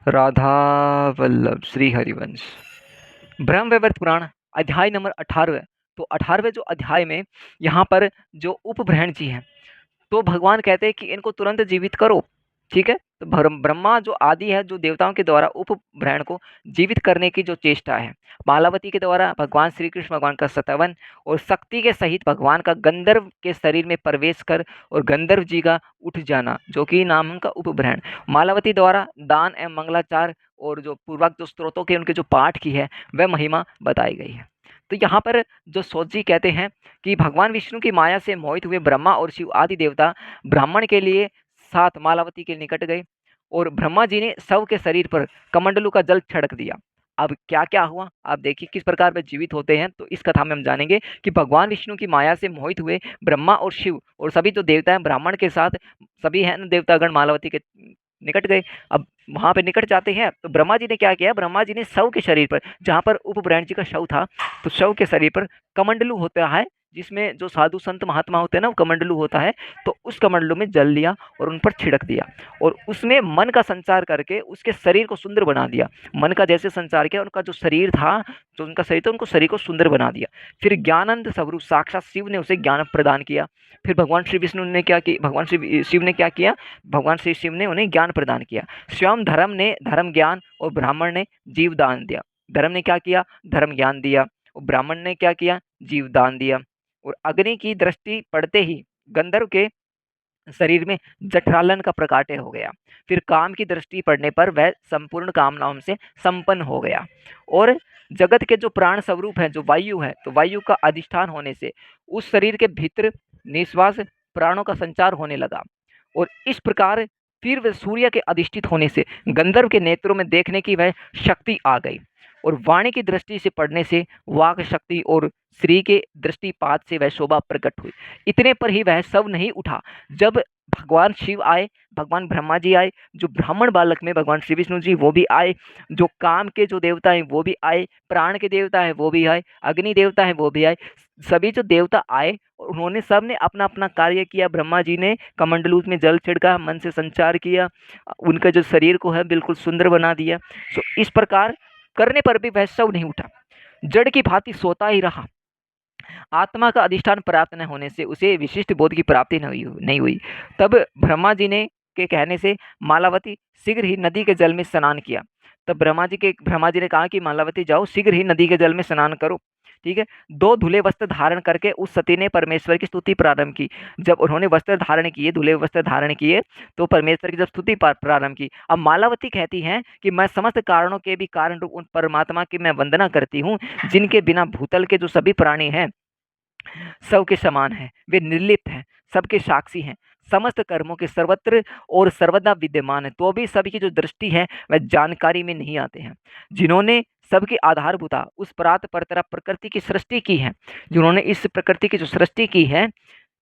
राधा वल्लभ श्री हरिवंश। ब्रह्मवैवर्त पुराण अध्याय नंबर 18। तो 18वें जो अध्याय में यहाँ पर जो उपब्रहण जी हैं, तो भगवान कहते हैं कि इनको तुरंत जीवित करो। ठीक है, तो ब्रह्मा जो आदि है, जो देवताओं के द्वारा उपब्रहण को जीवित करने की जो चेष्टा है, मालावती के द्वारा भगवान श्री कृष्ण भगवान का सतवन और शक्ति के सहित भगवान का गंधर्व के शरीर में प्रवेश कर और गंधर्व जी का उठ जाना, जो कि नाम उनका उपब्रहण, मालावती द्वारा दान एवं मंगलाचार और जो पूर्वक जो स्त्रोतों के उनके जो पाठ की है वह महिमा बताई गई है। तो यहाँ पर जो सोच जी कहते हैं कि भगवान विष्णु की माया से मोहित हुए ब्रह्मा और शिव आदि देवता ब्राह्मण के लिए साथ मालावती के निकट गए और ब्रह्मा जी ने शव के शरीर पर कमंडलू का जल छिड़क दिया। अब क्या क्या हुआ आप देखिए, किस प्रकार वे जीवित होते हैं। तो इस कथा में हम जानेंगे कि भगवान विष्णु की माया से मोहित हुए ब्रह्मा और शिव और सभी जो देवता हैं ब्राह्मण के साथ, सभी हैं देवतागण मालावती के निकट गए। अब वहां पे निकट जाते हैं तो ब्रह्मा जी ने क्या किया, ब्रह्मा जी ने शव के शरीर पर, जहां पर उपब्रह्मण जी का शव था, तो शव के शरीर पर कमंडलू होता है, जिसमें जो साधु संत महात्मा होते हैं ना, वो कमंडलू होता है, तो उस कमंडलू में जल लिया और उन पर छिड़क दिया और उसमें मन का संचार करके उसके शरीर को सुंदर बना दिया। मन का जैसे संचार किया, उनका जो शरीर था, जो उनका शरीर था, उनको शरीर को सुंदर बना दिया। फिर ज्ञानंद स्वरूप साक्षात शिव ने उसे ज्ञान प्रदान किया। फिर भगवान श्री विष्णु ने क्या किया, भगवान श्री शिव ने क्या किया, भगवान श्री शिव ने उन्हें ज्ञान प्रदान किया। स्वयं धर्म ने धर्म ज्ञान और ब्राह्मण ने जीव दान दिया। धर्म ने क्या किया, धर्म ज्ञान दिया, और ब्राह्मण ने क्या किया, जीव दान दिया। और अग्नि की दृष्टि पड़ते ही गंधर्व के शरीर में जठरालन का प्रकाट्य हो गया। फिर काम की दृष्टि पड़ने पर वह संपूर्ण कामनाओं से संपन्न हो गया। और जगत के जो प्राण स्वरूप है, जो वायु है, तो वायु का अधिष्ठान होने से उस शरीर के भीतर निश्वास प्राणों का संचार होने लगा। और इस प्रकार फिर वह सूर्य के अधिष्ठित होने से गंधर्व के नेत्रों में देखने की वह शक्ति आ गई। और वाणी की दृष्टि से पढ़ने से वाक शक्ति और श्री के दृष्टिपात से वह शोभा प्रकट हुई। इतने पर ही वह सब नहीं उठा। जब भगवान शिव आए, भगवान ब्रह्मा जी आए, जो ब्राह्मण बालक में भगवान श्री विष्णु जी वो भी आए, जो काम के जो देवता हैं वो भी आए, प्राण के देवता हैं वो भी आए, अग्नि देवता हैं वो भी आए, सभी जो देवता आए और उन्होंने सब ने अपना अपना कार्य किया। ब्रह्मा जी ने कमंडलू में जल छिड़का, मन से संचार किया, उनका जो शरीर को है बिल्कुल सुंदर बना दिया। तो इस प्रकार करने पर भी वह सब नहीं उठा, जड़ की भांति सोता ही रहा। आत्मा का अधिष्ठान प्राप्त न होने से उसे विशिष्ट बोध की प्राप्ति नहीं हुई। तब ब्रह्मा जी ने के कहने से मालावती शीघ्र ही नदी के जल में स्नान किया। तब ब्रह्मा जी ने कहा कि मालावती जाओ, शीघ्र ही नदी के जल में स्नान करो। ठीक है, दो धुले वस्त्र धारण करके उस सती ने परमेश्वर की स्तुति प्रारंभ की। जब उन्होंने वस्त्र धारण किए, धुले वस्त्र धारण किए, तो परमेश्वर की जब स्तुति प्रारंभ की। अब मालावती कहती हैं कि मैं समस्त कारणों के भी कारण रूप उन परमात्मा की मैं वंदना करती हूँ, जिनके बिना भूतल के जो सभी प्राणी हैं सब के समान हैं, वे निर्लिप्त हैं, सबके साक्षी हैं, समस्त कर्मों के सर्वत्र और सर्वदा विद्यमान है, तो भी सभी की जो दृष्टि है वह जानकारी में नहीं आते हैं। जिन्होंने सबके आधारभूता उस परात परतरा प्रकृति की सृष्टि की है, जिन्होंने इस प्रकृति की जो सृष्टि की है,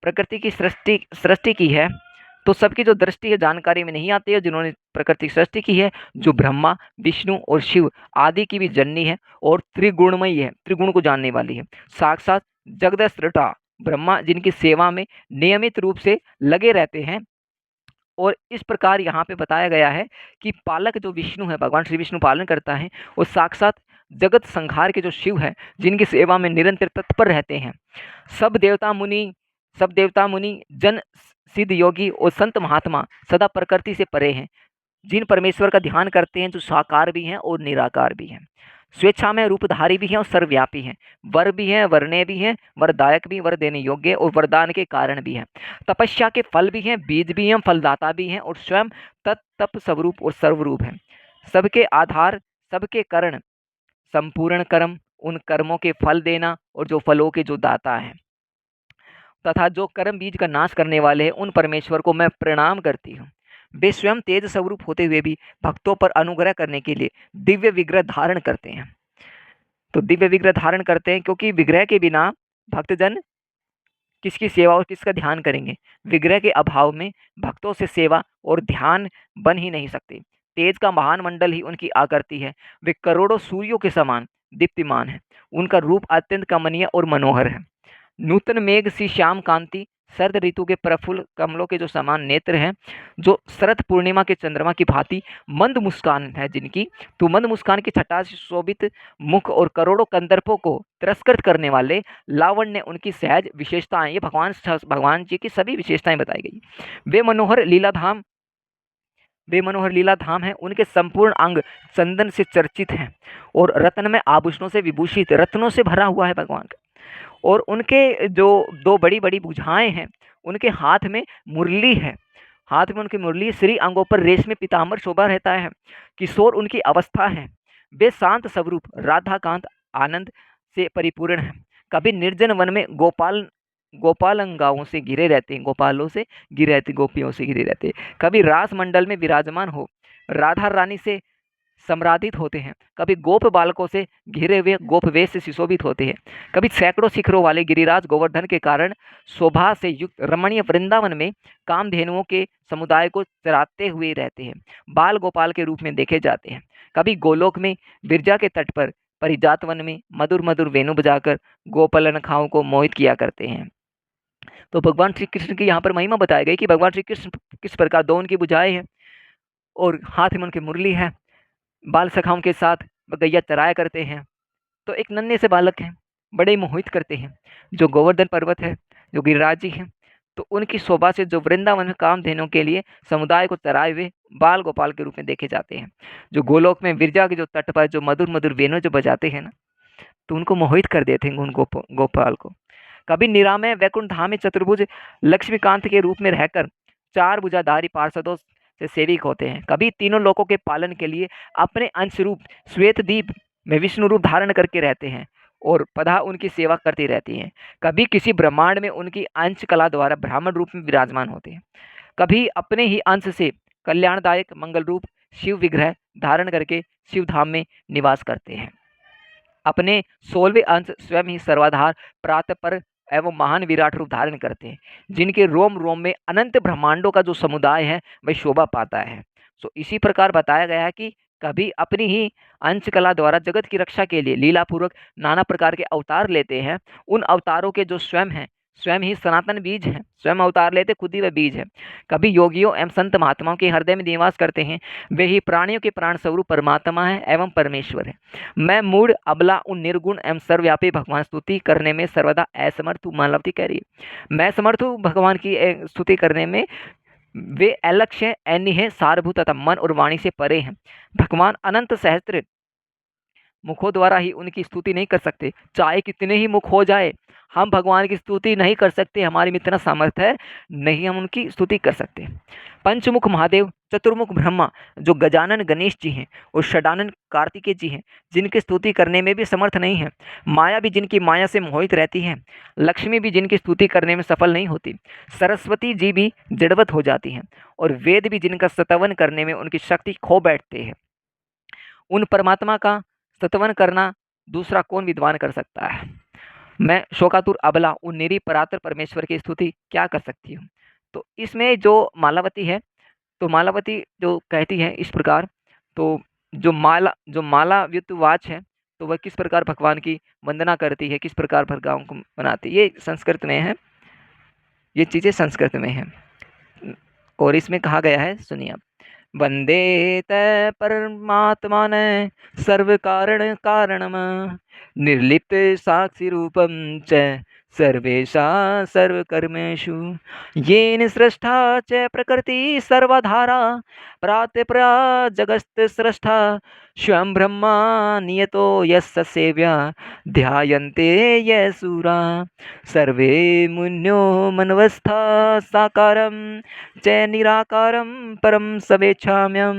प्रकृति की सृष्टि सृष्टि की है, तो सबकी जो दृष्टि है जानकारी में नहीं आती है। जिन्होंने प्रकृति की सृष्टि की है, जो ब्रह्मा विष्णु और शिव आदि की भी जननी है और त्रिगुणमयी है, त्रिगुण को जानने वाली है, साक्षात जगदस्रष्टा ब्रह्मा जिनकी सेवा में नियमित रूप से लगे रहते हैं। और इस प्रकार यहाँ पे बताया गया है कि पालक जो विष्णु है, भगवान श्री विष्णु पालन करता है, वो साक्षात जगत संहार के जो शिव है, जिनकी सेवा में निरंतर तत्पर रहते हैं। सब देवता मुनि सब देवता मुनि जन सिद्ध योगी और संत महात्मा सदा प्रकृति से परे हैं, जिन परमेश्वर का ध्यान करते हैं, जो साकार भी हैं और निराकार भी हैं, स्वेच्छा में रूपधारी भी हैं और सर्वव्यापी हैं, वर भी हैं, वरने भी हैं, वरदायक भी, वर देने योग्य और वरदान के कारण भी हैं, तपस्या के फल भी हैं, बीज भी हैं, फलदाता भी हैं और स्वयं तत्तप स्वरूप और सर्वरूप हैं। सबके आधार, सबके कारण, संपूर्ण कर्म, उन कर्मों के फल देना और जो फलों के जो दाता हैं, तथा जो कर्म बीज का नाश करने वाले हैं, उन परमेश्वर को मैं प्रणाम करती हूँ। वे स्वयं तेज स्वरूप होते हुए भी भक्तों पर अनुग्रह करने के लिए दिव्य विग्रह धारण करते हैं। तो दिव्य विग्रह धारण करते हैं क्योंकि विग्रह के बिना भक्तजन किसकी सेवा और किसका ध्यान करेंगे। विग्रह के अभाव में भक्तों से सेवा और ध्यान बन ही नहीं सकते। तेज का महान मंडल ही उनकी आकृति है। वे करोड़ों सूर्यों के समान दीप्तिमान है। उनका रूप अत्यंत कमनीय और मनोहर है। नूतन मेघ सी श्याम कांति शरद ऋतु के प्रफुल्ल कमलों के जो समान नेत्र हैं, जो शरद पूर्णिमा के चंद्रमा की भांति मंद मुस्कान है जिनकी, तो मंद मुस्कान की छटा से शोभित मुख और करोड़ों कंदर्पों को तिरस्कृत करने वाले लावण्य उनकी सहज विशेषताएं, ये भगवान जी की सभी विशेषताएं बताई गई। वे मनोहर लीलाधाम वे मनोहर लीला धाम है, उनके संपूर्ण अंग चंदन से चर्चित हैं और रत्न में आभूषणों से विभूषित, रत्नों से भरा हुआ है भगवान का। और उनके जो दो बड़ी बड़ी भुजाएं हैं, उनके हाथ में मुरली है, हाथ में उनकी मुरली, श्री अंगों पर रेशमी पीताम्बर शोभा रहता है, किशोर उनकी अवस्था है, वे शांत स्वरूप राधा कांत आनंद से परिपूर्ण है। कभी निर्जन वन में गोपालंगाओं से घिरे रहते हैं, गोपालों से घिरे रहते, गोपियों से घिरे रहते हैं। कभी रास मंडल में विराजमान हो राधा रानी से सम्राधित होते हैं, कभी गोप बालकों से घिरे हुए गोप वेश से सुशोभित होते हैं, कभी सैकड़ों शिखरों वाले गिरिराज गोवर्धन के कारण शोभा से युक्त रमणीय वृंदावन में कामधेनुओं के समुदाय को चराते हुए रहते हैं, बाल गोपाल के रूप में देखे जाते हैं। कभी गोलोक में विरजा के तट पर परिजात वन में मधुर मधुर वेणु बजाकर गोपालनखाओं को मोहित किया करते हैं। तो भगवान श्री कृष्ण की यहाँ पर महिमा बताई गई कि भगवान श्री कृष्ण किस प्रकार दो उनकी भुजाएं हैं और हाथ में उनकी मुरली है, बाल सखाओं के साथ गैया चराया करते हैं। तो एक नन्हे से बालक हैं, बड़े ही मोहित करते हैं। जो गोवर्धन पर्वत है, जो गिरिराज जी हैं, तो उनकी शोभा से जो वृंदावन में कामधेनुओं के लिए समुदाय को चराए हुए बाल गोपाल के रूप में देखे जाते हैं। जो गोलोक में विरजा के जो तट पर जो मधुर मधुर वेणु जो बजाते हैं ना, तो उनको मोहित कर देते हैं उन गोपाल को। कभी निरामय वैकुंठ धाम में चतुर्भुज लक्ष्मीकांत के रूप में रहकर चार भुजाधारी पार्षदों से सेविक होते हैं। कभी तीनों लोकों के पालन के लिए अपने अंश रूप श्वेत दीप में विष्णु रूप धारण करके रहते हैं और पदा उनकी सेवा करती रहती हैं। कभी किसी ब्रह्मांड में उनकी अंश कला द्वारा ब्राह्मण रूप में विराजमान होते हैं। कभी अपने ही अंश से कल्याणदायक मंगल रूप शिव विग्रह धारण करके शिव धाम में निवास करते हैं। अपने 16वें अंश स्वयं ही सर्वाधार प्रातपर एवं महान विराट रूप धारण करते हैं, जिनके रोम रोम में अनंत ब्रह्मांडों का जो समुदाय है वह शोभा पाता है। सो इसी प्रकार बताया गया है कि कभी अपनी ही अंश कला द्वारा जगत की रक्षा के लिए लीलापूर्वक नाना प्रकार के अवतार लेते हैं। उन अवतारों के जो स्वयं हैं, स्वयं ही सनातन बीज हैं, स्वयं अवतार लेते खुद ही वह बीज है। कभी योगियों एवं संत महात्माओं के हृदय में निवास करते हैं, वे ही प्राणियों के प्राण स्वरूप परमात्मा है एवं परमेश्वर है। मैं मूड अबला उन निर्गुण एवं सर्वव्यापी भगवान स्तुति करने में सर्वदा असमर्थ हूँ। मालवती कह रही है मैं समर्थ हूँ भगवान की स्तुति करने में, वे अलक्ष्य है, सारभूत तथा मन और वाणी से परे हैं। भगवान अनंत सहस्त्र मुखों द्वारा ही उनकी स्तुति नहीं कर सकते, चाहे कितने ही मुख हो जाए हम भगवान की स्तुति नहीं कर सकते, हमारे में इतना सामर्थ्य है नहीं, हम उनकी स्तुति कर सकते। पंचमुख महादेव, चतुर्मुख ब्रह्मा जो गजानन गणेश जी हैं और षडानन कार्तिकेय जी हैं, जिनकी स्तुति करने में भी समर्थ नहीं है। माया भी जिनकी माया से मोहित रहती है, लक्ष्मी भी जिनकी स्तुति करने में सफल नहीं होती, सरस्वती जी भी जड़वत हो जाती हैं और वेद भी जिनका स्तवन करने में उनकी शक्ति खो बैठते हैं। उन परमात्मा का स्तवन करना दूसरा कौन विद्वान कर सकता है। मैं शोकातुर अबला उन निरी परात्पर परमेश्वर की स्तुति क्या कर सकती हूँ। तो इसमें जो मालावती है, तो मालावती जो कहती है इस प्रकार, तो जो माला व्युत्वाच है, तो वह किस प्रकार भगवान की वंदना करती है, किस प्रकार भगवान को मनाती है, ये संस्कृत में है, ये चीज़ें संस्कृत में हैं। और इसमें कहा गया है, सुनिए आप। वंदे तै परमात्मान सर्व कारण कारणम निर्लिप्त साक्षी रूपम च सर्वेशा सर्वकर्मेषु येन सृष्टा च प्रकृति सर्वधारा प्रातप्रा जगस्त सृष्टा स्वयं ब्रह्मा नियतो यस्य सेव्या ध्यायन्ते ये सूरा सर्वे मुन्यो मनवस्था साकारं च निराकारं परं सवेच्छाम्यं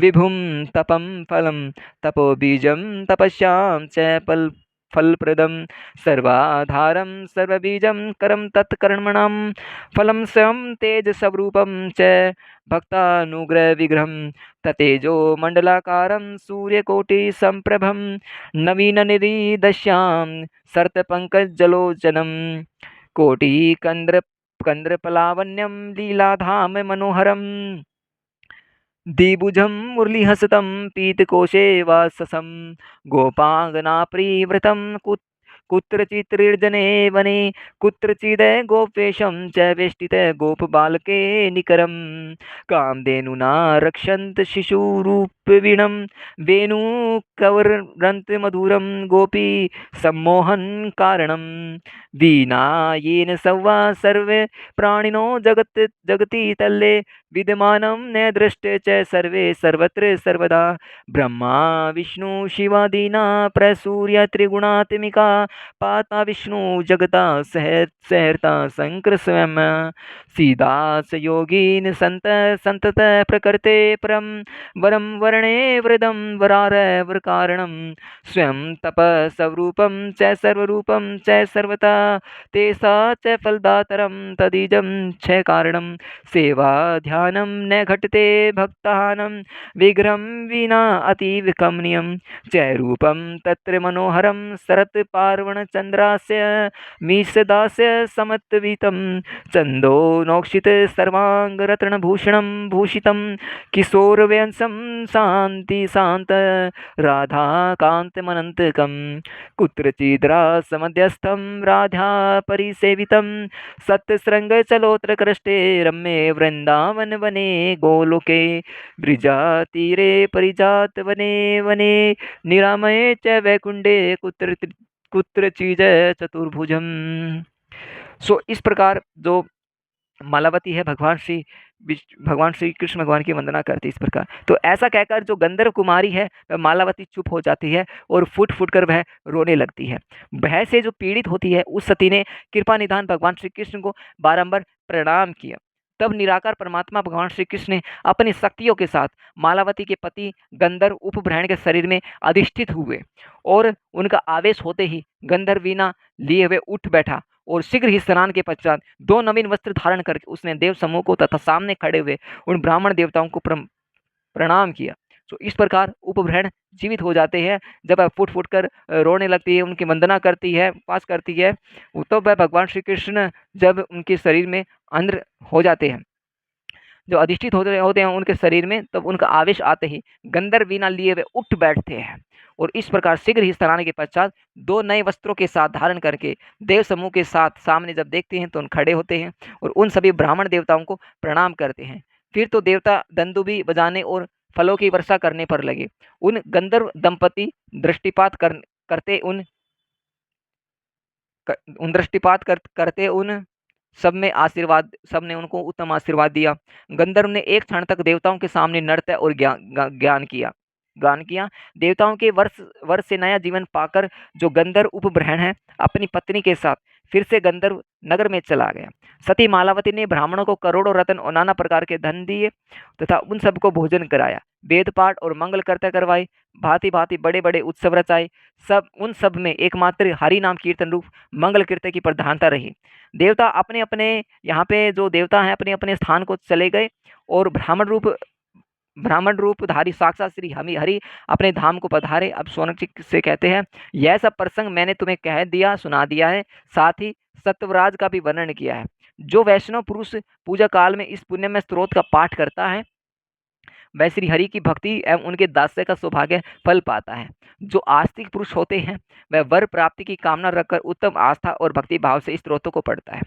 विभुं तपं फलं तपोबीजं तपस्यां च फलप्रदं सर्वाधारं सर्वबीजं करं तत्कर्मणां फलं स्वयं तेजस्वरूपं च भक्तानुग्रहविग्रहं ततेजो मण्डलाकारं सूर्यकोटिसम्प्रभं नवीननिरीदश्यां सर्तपङ्कजलोचनं कोटिकन्द्रपलावण्यं लीलाधाम मनोहरं द्विभुजं मुरलीहसतं पीतकोशे वाससं गोपाङ्गनाप्रीवृतं कुत्रचित् निर्जने वने कुत्रचिद् गोपेशं च वेष्टितः गोपबालके निकरं कामधेनुना रक्षन्त शिशुरूपवीणं वेणुकवरन्त मधुरं गोपी सम्मोहन कारणं वीणा येन सव्वा सर्वे प्राणिनो जगति तल्ले विद्यमानं न दृष्टे च सर्वे सर्वत्र सर्वदा ब्रह्मा विष्णु शिवादीना प्रसूर्य त्रिगुणात्मिका पाता विष्णु जगता सहर्ता शंकर स्वयं सीधा स योगीन संत संतत प्रकृते परम वरम वर्णे वृदम वरार वर कारणम स्वयं तप स्वरूपम च सर्वरूपम च सर्वता तेसा च फलदातरम तदीजम छ कारणम सेवा ध्यानं न घटते भक्तानां विग्रहं विना अतीव कमनीयं च रूपं तत्र मनोहरं शरत् पार्वणचन्द्रास्य मीशदास्य समत्वितं चन्दो नोक्षित सर्वाङ्गरत्नभूषणं भूषितं किशोरव्यंसं शान्ति शान्त राधाकान्तमनन्तकं कुत्रचिद्रासमध्यस्थं राधा परिसेवितं सत्सृङ्गचलोत्रकृष्टे रम्ये वृन्दावन वने गोलोके ब्रिजातीरे परिजात वने वने निरामये च वैकुंठे कुत्रचित् चतुर्भुजम। सो इस प्रकार जो मालावती है भगवान श्री कृष्ण भगवान की वंदना करती है इस प्रकार। तो ऐसा कहकर जो गंधर्व कुमारी है वह मालावती चुप हो जाती है और फुट फुट कर वह रोने लगती है। भय से जो पीड़ित होती है उस सती ने कृपा निधान भगवान श्री कृष्ण को बारंबार प्रणाम किया। तब निराकार परमात्मा भगवान श्री कृष्ण ने अपनी शक्तियों के साथ मालावती के पति गंधर्व उपभ्रहण के शरीर में अधिष्ठित हुए और उनका आवेश होते ही गंधर्व वीणा लिए हुए उठ बैठा और शीघ्र ही स्नान के पश्चात दो नवीन वस्त्र धारण करके उसने देव समूह को तथा सामने खड़े हुए उन ब्राह्मण देवताओं को प्रणाम किया। तो इस प्रकार उपभ्रहण जीवित हो जाते हैं। जब वह फुट फुट कर रोने लगती है, उनकी वंदना करती है, उपवास करती है, तो वह भगवान श्री कृष्ण जब उनके शरीर में अंदर हो जाते हैं, जो अधिष्ठित होते हैं उनके शरीर में, तब उनका आवेश आते ही गंधर्व वीणा लिए वे उठ बैठते हैं और इस प्रकार शीघ्र ही स्नान के पश्चात दो नए वस्त्रों के साथ धारण करके देव समूह के साथ सामने जब देखते हैं तो उन खड़े होते हैं और उन सभी ब्राह्मण देवताओं को प्रणाम करते हैं। फिर तो देवता दंदुभी बजाने और फलों की वर्षा करने पर लगे। उन गंधर्व दंपति दृष्टिपात करते उन सब में आशीर्वाद, सबने उनको उत्तम आशीर्वाद दिया। गंधर्व ने एक क्षण तक देवताओं के सामने नृत्य और गान किया। देवताओं के वर्ष से नया जीवन पाकर जो गंधर्व उपब्रहण है अपनी पत्नी के साथ फिर से गंधर्व नगर में चला गया। सती मालावती ने ब्राह्मणों को करोड़ों रत्न और नाना प्रकार के धन दिए तथा उन सबको भोजन कराया, वेद पाठ और मंगल कर्ता करवाए, भांति भांति बड़े बड़े उत्सव रचाए। उन सब में एकमात्र हरि नाम कीर्तन रूप मंगल कीर्तन की प्रधानता रही। देवता अपने अपने यहाँ पे जो देवता हैं अपने अपने स्थान को चले गए और ब्राह्मण रूपधारी साक्षात श्री हरि अपने धाम को पधारे। अब शौनक जी से कहते हैं, यह सब प्रसंग मैंने तुम्हें कह दिया, सुना दिया है, साथ ही सत्यव्राज का भी वर्णन किया है। जो वैष्णव पुरुष पूजा काल में इस पुण्य में स्त्रोत का पाठ करता है वह श्री हरि की भक्ति एवं उनके दास्य का सौभाग्य फल पाता है। जो आस्तिक पुरुष होते हैं वह वर प्राप्ति की कामना रखकर उत्तम आस्था और भक्ति भाव से इस स्त्रोतों को पढ़ता है।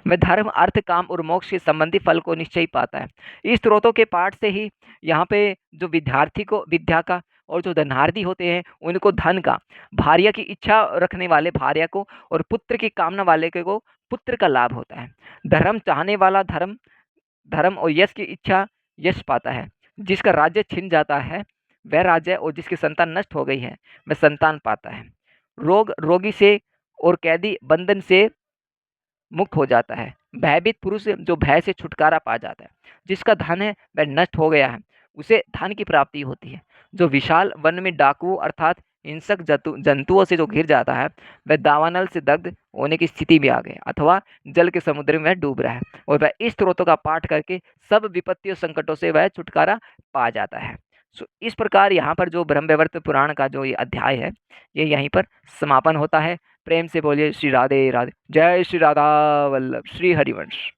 वह धर्म अर्थ काम और मोक्ष के संबंधी फल को निश्चय पाता है। इस स्त्रोतों के पाठ से ही यहाँ पे जो विद्यार्थी को विद्या का और जो धनार्थी होते हैं उनको धन का, भार्या की इच्छा रखने वाले भार्या को और पुत्र की कामना वाले को पुत्र का लाभ होता है। धर्म चाहने वाला धर्म और यश की इच्छा यश पाता है। जिसका राज्य छिन जाता है वह राज्य, और जिसकी संतान नष्ट हो गई है वह संतान पाता है। रोगी से और कैदी बंधन से मुक्त हो जाता है। भयभीत पुरुष जो भय से छुटकारा पा जाता है। जिसका धन है वह नष्ट हो गया है उसे धन की प्राप्ति होती है। जो विशाल वन में डाकुओं अर्थात हिंसक जंतुओं से जो घिर जाता है वह दावानल से दग्ध होने की स्थिति में आ गया अथवा जल के समुद्र में वह डूब रहा है और वह इस स्त्रोतों का पाठ करके सब विपत्तियों संकटों से वह छुटकारा पा जाता है। सो इस प्रकार यहाँ पर जो ब्रह्मवैवर्त पुराण का जो ये अध्याय है ये यहीं पर समापन होता है। प्रेम से बोलिए श्री राधे राधे। जय श्री राधा वल्लभ श्री हरिवंश।